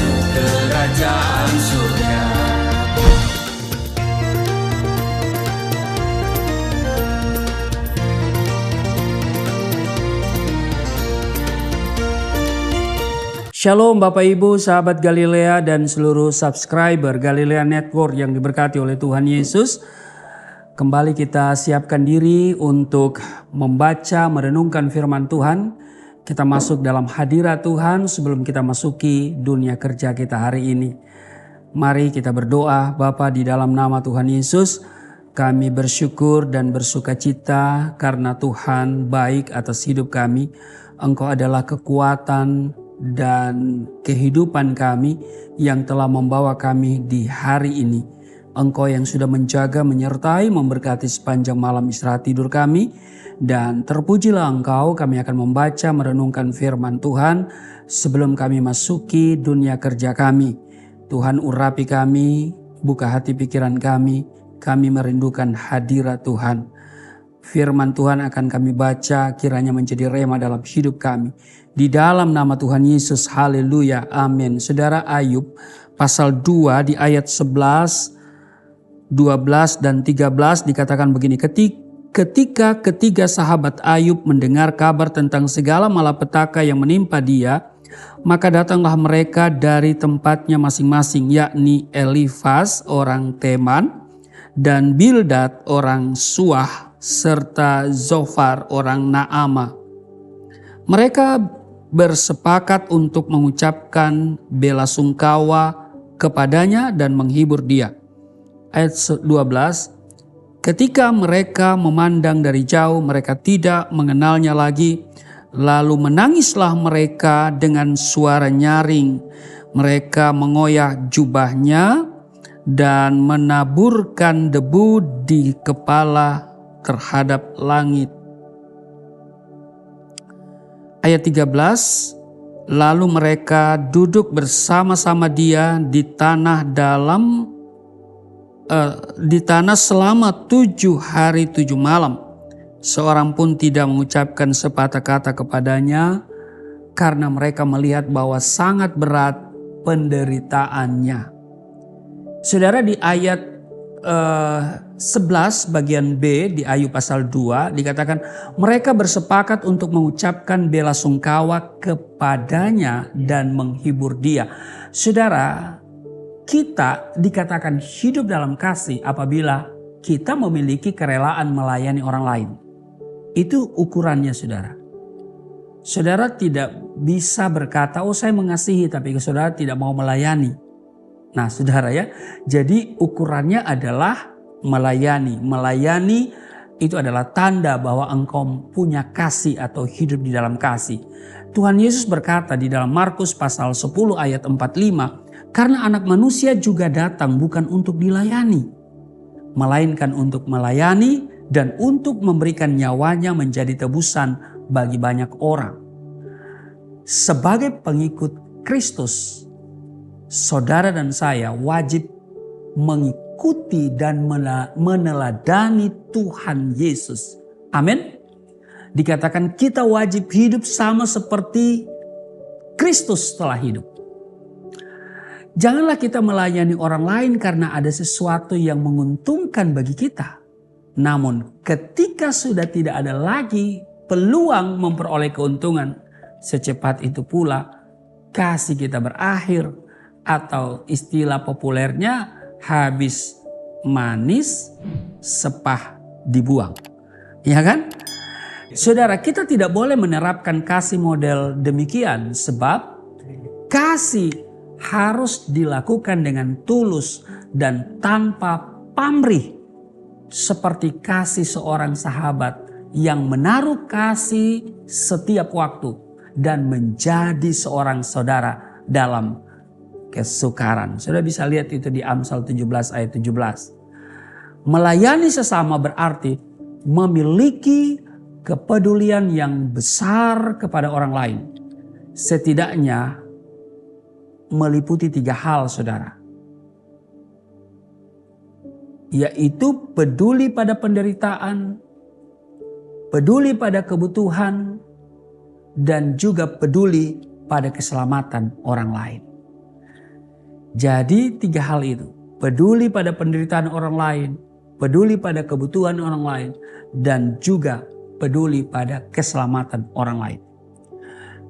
masuk kerajaan surga. Shalom Bapak Ibu, sahabat Galilea dan seluruh subscriber Galilea Network yang diberkati oleh Tuhan Yesus. Kembali kita siapkan diri untuk membaca, merenungkan firman Tuhan. Kita masuk dalam hadirat Tuhan sebelum kita masuki dunia kerja kita hari ini. Mari kita berdoa. Bapa, di dalam nama Tuhan Yesus, kami bersyukur dan bersukacita karena Tuhan baik atas hidup kami. Engkau adalah kekuatan dan kehidupan kami yang telah membawa kami di hari ini. Engkau yang sudah menjaga, menyertai, memberkati sepanjang malam istirahat tidur kami. Dan terpujilah Engkau, kami akan membaca, merenungkan firman Tuhan sebelum kami masuki dunia kerja kami. Tuhan urapi kami, buka hati pikiran kami merindukan hadirat Tuhan. Firman Tuhan akan kami baca, kiranya menjadi rema dalam hidup kami. Di dalam nama Tuhan Yesus, haleluya, amin. Saudara, Ayub pasal 2 di ayat 11, 12 dan 13 dikatakan begini. Ketika ketiga sahabat Ayub mendengar kabar tentang segala malapetaka yang menimpa dia, maka datanglah mereka dari tempatnya masing-masing, yakni Elifaz orang Teman dan Bildad orang Suah serta Zofar orang Naama. Mereka bersepakat untuk mengucapkan bela sungkawa kepadanya dan menghibur dia. Ayat 12, ketika mereka memandang dari jauh, mereka tidak mengenalnya lagi. Lalu menangislah mereka dengan suara nyaring. Mereka mengoyak jubahnya dan menaburkan debu di kepala terhadap langit. Ayat 13, lalu mereka duduk bersama-sama dia di tanah selama 7 hari 7 malam. Seorang pun tidak mengucapkan sepatah kata kepadanya karena mereka melihat bahwa sangat berat penderitaannya. Saudara, di ayat 11 bagian B di Ayub pasal 2 dikatakan mereka bersepakat untuk mengucapkan bela sungkawa kepadanya dan menghibur dia. Saudara, kita dikatakan hidup dalam kasih apabila kita memiliki kerelaan melayani orang lain. Itu ukurannya, saudara. Saudara tidak bisa berkata, oh saya mengasihi, tapi saudara tidak mau melayani. Nah saudara ya, jadi ukurannya adalah melayani. Melayani itu adalah tanda bahwa engkau punya kasih atau hidup di dalam kasih. Tuhan Yesus berkata di dalam Markus pasal 10 ayat 45, karena anak manusia juga datang bukan untuk dilayani, melainkan untuk melayani dan untuk memberikan nyawanya menjadi tebusan bagi banyak orang. Sebagai pengikut Kristus, saudara dan saya wajib mengikuti dan meneladani Tuhan Yesus. Amin. Dikatakan kita wajib hidup sama seperti Kristus telah hidup. Janganlah kita melayani orang lain karena ada sesuatu yang menguntungkan bagi kita. Namun ketika sudah tidak ada lagi peluang memperoleh keuntungan, secepat itu pula kasih kita berakhir. Atau istilah populernya habis manis sepah dibuang. Ya kan? Saudara, kita tidak boleh menerapkan kasih model demikian sebab kasih harus dilakukan dengan tulus dan tanpa pamrih. Seperti kasih seorang sahabat yang menaruh kasih setiap waktu dan menjadi seorang saudara dalam kesukaran. Sudah bisa lihat itu di Amsal 17 ayat 17. Melayani sesama berarti memiliki kepedulian yang besar kepada orang lain. Setidaknya meliputi 3 hal, saudara. Yaitu peduli pada penderitaan, peduli pada kebutuhan, dan juga peduli pada keselamatan orang lain. Jadi 3 hal itu. Peduli pada penderitaan orang lain, peduli pada kebutuhan orang lain, dan juga peduli pada keselamatan orang lain.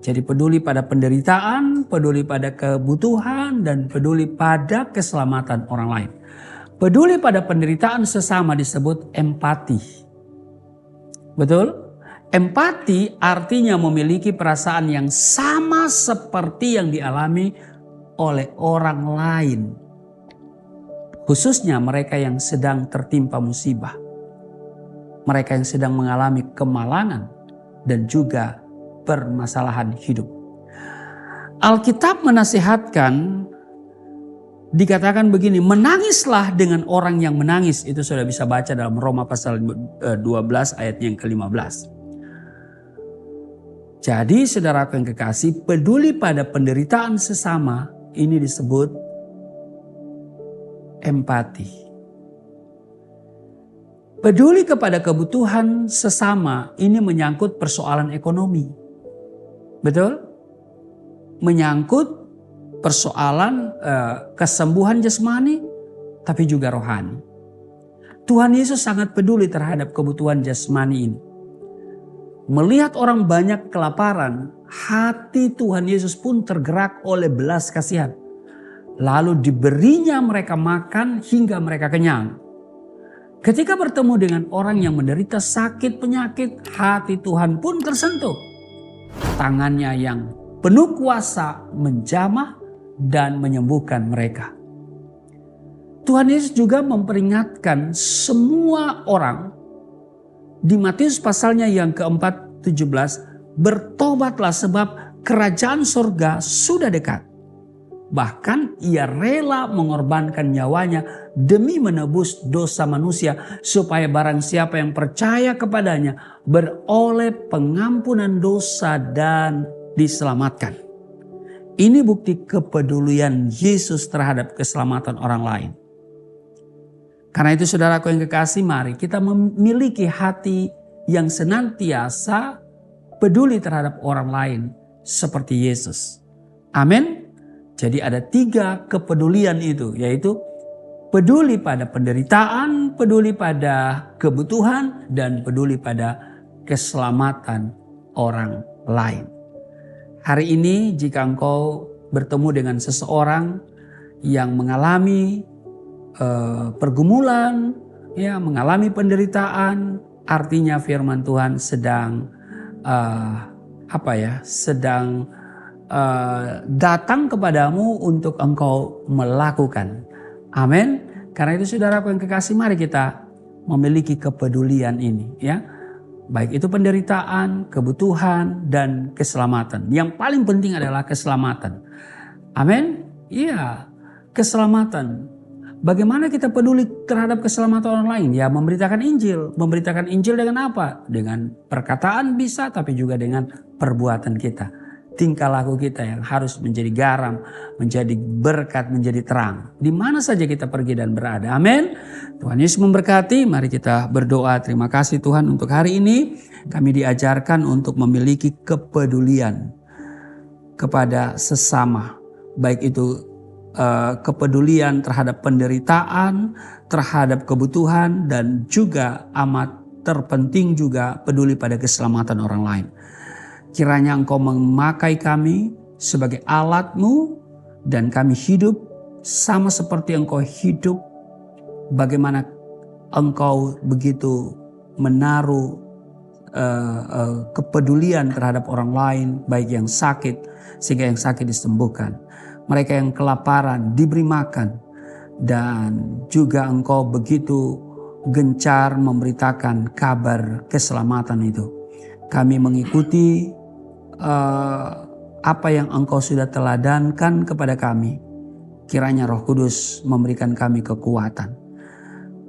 Jadi peduli pada penderitaan, peduli pada kebutuhan, dan peduli pada keselamatan orang lain. Peduli pada penderitaan sesama disebut empati. Betul? Empati artinya memiliki perasaan yang sama seperti yang dialami oleh orang lain. Khususnya mereka yang sedang tertimpa musibah. Mereka yang sedang mengalami kemalangan dan juga permasalahan hidup. Alkitab menasihatkan, dikatakan begini, menangislah dengan orang yang menangis. Itu sudah bisa baca dalam Roma pasal 12 ayatnya yang ke-15. Jadi saudaraku yang kekasih, peduli pada penderitaan sesama ini disebut empati. Peduli kepada kebutuhan sesama ini menyangkut persoalan ekonomi. Betul? Menyangkut persoalan kesembuhan jasmani, tapi juga rohani. Tuhan Yesus sangat peduli terhadap kebutuhan jasmani ini. Melihat orang banyak kelaparan, hati Tuhan Yesus pun tergerak oleh belas kasihan. Lalu diberinya mereka makan hingga mereka kenyang. Ketika bertemu dengan orang yang menderita sakit penyakit, hati Tuhan pun tersentuh. Tangannya yang penuh kuasa menjamah dan menyembuhkan mereka. Tuhan Yesus juga memperingatkan semua orang di Matius pasalnya yang ke-4:17, bertobatlah sebab kerajaan surga sudah dekat. Bahkan ia rela mengorbankan nyawanya demi menebus dosa manusia, supaya barang siapa yang percaya kepadanya beroleh pengampunan dosa dan diselamatkan. Ini bukti kepedulian Yesus terhadap keselamatan orang lain. Karena itu saudaraku yang kekasih, mari kita memiliki hati yang senantiasa peduli terhadap orang lain seperti Yesus. Amin. Jadi ada 3 kepedulian itu, yaitu peduli pada penderitaan, peduli pada kebutuhan, dan peduli pada keselamatan orang lain. Hari ini jika engkau bertemu dengan seseorang yang mengalami pergumulan, ya, mengalami penderitaan, artinya firman Tuhan sedang datang kepadamu untuk engkau melakukan. Amin. Karena itu saudaraku yang kekasih, mari kita memiliki kepedulian ini, ya. Baik itu penderitaan, kebutuhan, dan keselamatan. Yang paling penting adalah keselamatan. Amin. Iya, keselamatan. Bagaimana kita peduli terhadap keselamatan orang lain? Ya, memberitakan Injil. Memberitakan Injil dengan apa? Dengan perkataan bisa, tapi juga dengan perbuatan kita. Tingkah laku kita yang harus menjadi garam, menjadi berkat, menjadi terang. Di mana saja kita pergi dan berada. Amin. Tuhan Yesus memberkati. Mari kita berdoa. Terima kasih Tuhan untuk hari ini. Kami diajarkan untuk memiliki kepedulian kepada sesama. Baik itu kepedulian terhadap penderitaan, terhadap kebutuhan, dan juga amat terpenting juga peduli pada keselamatan orang lain. Kiranya Engkau memakai kami sebagai alat-Mu dan kami hidup sama seperti Engkau hidup. Bagaimana Engkau begitu menaruh kepedulian terhadap orang lain, baik yang sakit sehingga yang sakit disembuhkan. Mereka yang kelaparan diberi makan, dan juga Engkau begitu gencar memberitakan kabar keselamatan itu. Kami mengikuti apa yang Engkau sudah teladankan kepada kami. Kiranya Roh Kudus memberikan kami kekuatan.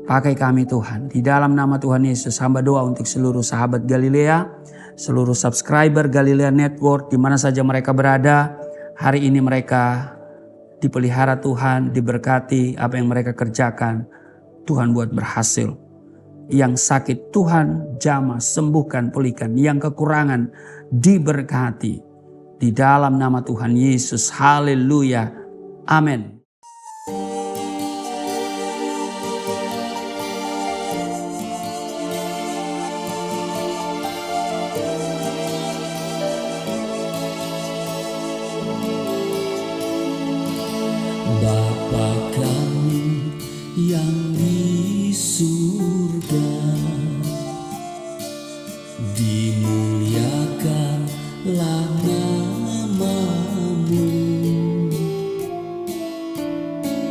Pakai kami Tuhan. Di dalam nama Tuhan Yesus, hamba doa untuk seluruh sahabat Galilea, seluruh subscriber Galilea Network, di mana saja mereka berada. Hari ini mereka dipelihara Tuhan, diberkati apa yang mereka kerjakan. Tuhan buat berhasil. Yang sakit Tuhan jamah, sembuhkan, pulihkan. Yang kekurangan diberkati. Di dalam nama Tuhan Yesus. Haleluya. Amin. Bapa kami yang di surga, dimuliakanlah nama-Mu.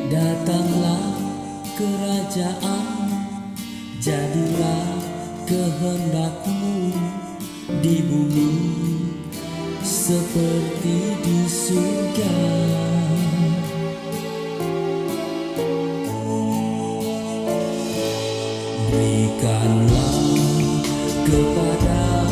Datanglah kerajaan, jadilah kehendak-Mu di bumi seperti di surga. Berikanlah kepada